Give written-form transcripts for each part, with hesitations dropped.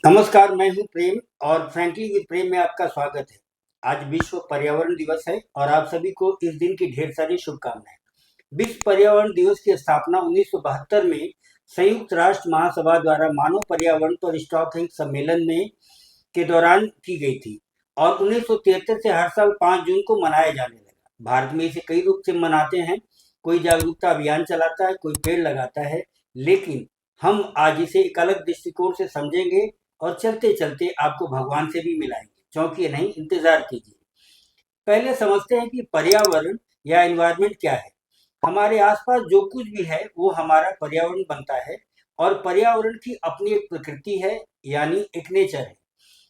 नमस्कार, मैं हूं प्रेम और फ्रैंकली विद प्रेम में आपका स्वागत है। आज विश्व पर्यावरण दिवस है और आप सभी को इस दिन की ढेर सारी शुभकामनाएं। विश्व पर्यावरण दिवस की स्थापना 1972 में संयुक्त राष्ट्र महासभा द्वारा मानव पर्यावरण पर स्टॉकहोम सम्मेलन में के दौरान की गई थी और 1973 से हर साल 5 जून को मनाया जाने लगा। भारत में इसे कई रूप से मनाते हैं, कोई जागरूकता अभियान चलाता है, कोई पेड़ लगाता है, लेकिन हम आज इसे एक अलग दृष्टिकोण से समझेंगे और चलते चलते आपको भगवान से भी मिलाएंगे। चौंकिए नहीं, इंतजार कीजिए। पहले समझते हैं कि पर्यावरण या एनवायरनमेंट क्या है। हमारे आसपास जो कुछ भी है वो हमारा पर्यावरण बनता है और पर्यावरण की अपनी एक प्रकृति है, यानी एक नेचर है।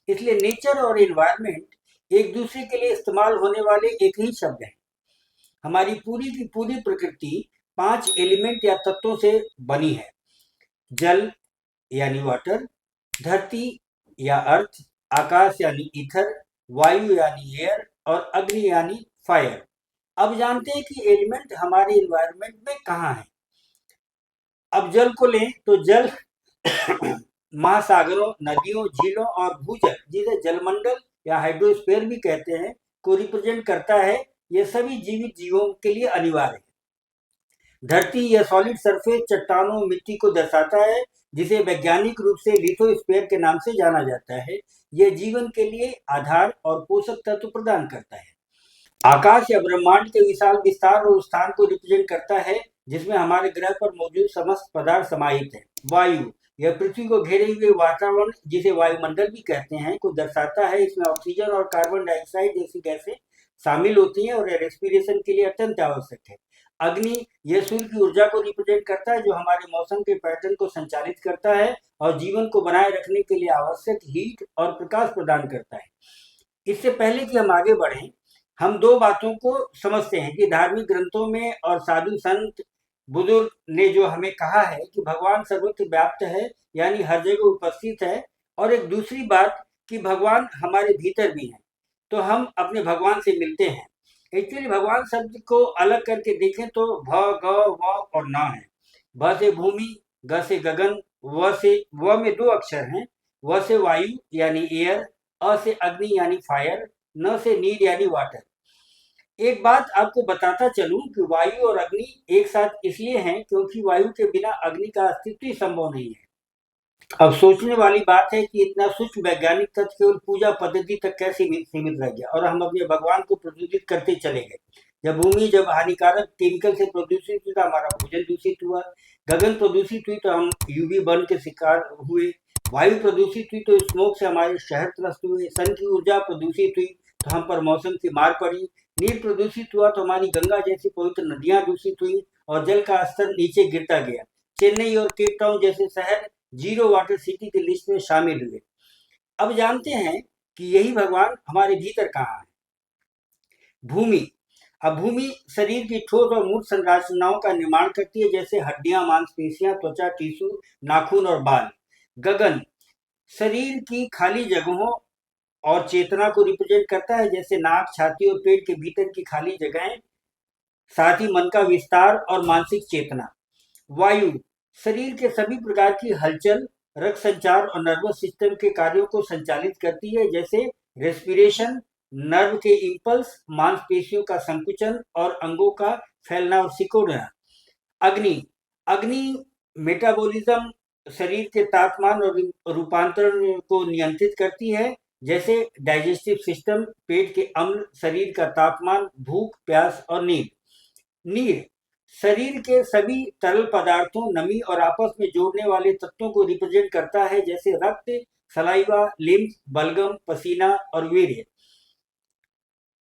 इसलिए नेचर और एनवायरनमेंट एक दूसरे के लिए इस्तेमाल होने वाले एक ही शब्द हैं। हमारी पूरी की पूरी प्रकृति 5 एलिमेंट या तत्वों से बनी है। जल यानी वाटर, धरती या अर्थ, आकाश यानी ईथर, वायु यानी एयर और अग्नि यानी फायर। अब जानते हैं कि एलिमेंट हमारे एनवायरनमेंट में कहाँ है। अब जल को लें तो जल महासागरों, नदियों, झीलों और भूजल, जिसे जलमंडल या हाइड्रोस्फीयर भी कहते हैं, को रिप्रेजेंट करता है। ये सभी जीवित जीवों के लिए अनिवार्य है। धरती या सॉलिड सरफेस चट्टानों, मिट्टी को दर्शाता है, जिसे वैज्ञानिक रूप से लिथोस्फीयर के नाम से जाना जाता है। यह जीवन के लिए आधार और पोषक तत्व प्रदान करता है। आकाश या ब्रह्मांड के विशाल विस्तार और स्थान को रिप्रेजेंट करता है, जिसमें हमारे ग्रह पर मौजूद समस्त पदार्थ समाहित है। वायु यह पृथ्वी को घेरे हुए वातावरण, जिसे वायुमंडल भी कहते हैं, को दर्शाता है। इसमें ऑक्सीजन और कार्बन डाइऑक्साइड जैसी गैसें शामिल होती हैं और रेस्पिरेशन के लिए अत्यंत आवश्यक है। अग्नि यह सूर्य की ऊर्जा को रिप्रेजेंट करता है, जो हमारे मौसम के पैटर्न को संचालित करता है और जीवन को बनाए रखने के लिए आवश्यक हीट और प्रकाश प्रदान करता है। इससे पहले कि हम आगे बढ़ें, हम दो बातों को समझते हैं कि धार्मिक ग्रंथों में और साधु संत बुजुर्ग ने जो हमें कहा है कि भगवान सर्वत्र व्याप्त है, यानी हर जगह उपस्थित है। और एक दूसरी बात कि भगवान हमारे भीतर भी हैं, तो हम अपने भगवान से मिलते हैं। एक्चुअली भगवान शब्द को अलग करके देखें तो भ, ग, व और न है। भ से भूमि, ग से गगन, व में 2 अक्षर हैं। व से वायु यानी एयर, अ से अग्नि यानी फायर, न से नीर यानी वाटर। एक बात आपको बताता चलूं कि वायु और अग्नि एक साथ इसलिए हैं क्योंकि वायु के बिना अग्नि का अस्तित्व ही संभव नहीं है। अब सोचने वाली बात है कि इतना सूक्ष्म वैज्ञानिक तथ्य केवल पूजा पद्धति तक कैसे सीमित रह गया और हम अपने भगवान को प्रदूषित करते चले गए। जब हानिकारक केमिकल से प्रदूषित हुई तो हमारा भोजन दूषित हुआ, गगन प्रदूषित हुई तो हम यूवी बर्न के शिकार हुए, वायु प्रदूषित हुई तो स्मोक से हमारे शहर त्रस्त हुए, सन की ऊर्जा प्रदूषित हुई तो हम पर मौसम की मार पड़ी, नीर प्रदूषित हुआ तो हमारी गंगा जैसी पवित्र नदियां दूषित हुई और जल का स्तर नीचे गिरता गया। चेन्नई और केप टाउन जैसे शहर जीरो वाटर सिटी की लिस्ट में शामिल हुए। अब जानते हैं कि यही भगवान हमारे भीतर कहाँ है। भूमि। अब भूमि शरीर की ठोस और मूल संरचनाओं का निर्माण करती है, जैसे हड्डियां, मांसपेशियां, त्वचा, टिश्यू, नाखून और बाल। गगन शरीर की खाली जगहों और चेतना को रिप्रेजेंट करता है, जैसे नाक, छाती और पेट के भीतर की खाली जगहें, साथ ही मन का विस्तार और मानसिक चेतना। वायु शरीर के सभी प्रकार की हलचल, रक्त संचार और नर्वस सिस्टम के कार्यों को संचालित करती है, जैसे रेस्पिरेशन, नर्व के इम्पल्स, मांसपेशियों का संकुचन और अंगों का फैलना और सिकुड़ना। अग्नि अग्नि मेटाबॉलिज्म, शरीर के तापमान और रूपांतरण को नियंत्रित करती है, जैसे डाइजेस्टिव सिस्टम, पेट के अम्ल, शरीर का तापमान, भूख, प्यास और नींद। नीर शरीर के सभी तरल पदार्थों, नमी और आपस में जोड़ने वाले तत्वों को रिप्रेजेंट करता है, जैसे रक्त, सलाइवा, लिम्फ, बलगम, पसीना और वीर्य।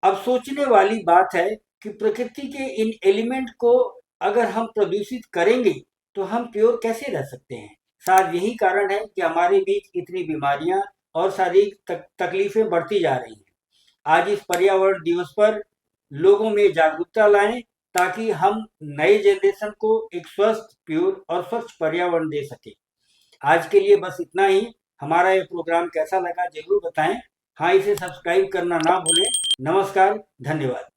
अब सोचने वाली बात है कि प्रकृति के इन एलिमेंट को अगर हम प्रदूषित करेंगे तो हम प्योर कैसे रह सकते हैं। शायद यही कारण है कि हमारे बीच इतनी बीमारियां और शारीरिक तकलीफें बढ़ती जा रही हैं। आज इस पर्यावरण दिवस पर लोगों में जागरूकता लाएं, ताकि हम नए जनरेशन को एक स्वस्थ, प्योर और स्वच्छ पर्यावरण दे सके। आज के लिए बस इतना ही। हमारा ये प्रोग्राम कैसा लगा जरूर बताएं। हाँ, इसे सब्सक्राइब करना ना भूलें। नमस्कार, धन्यवाद।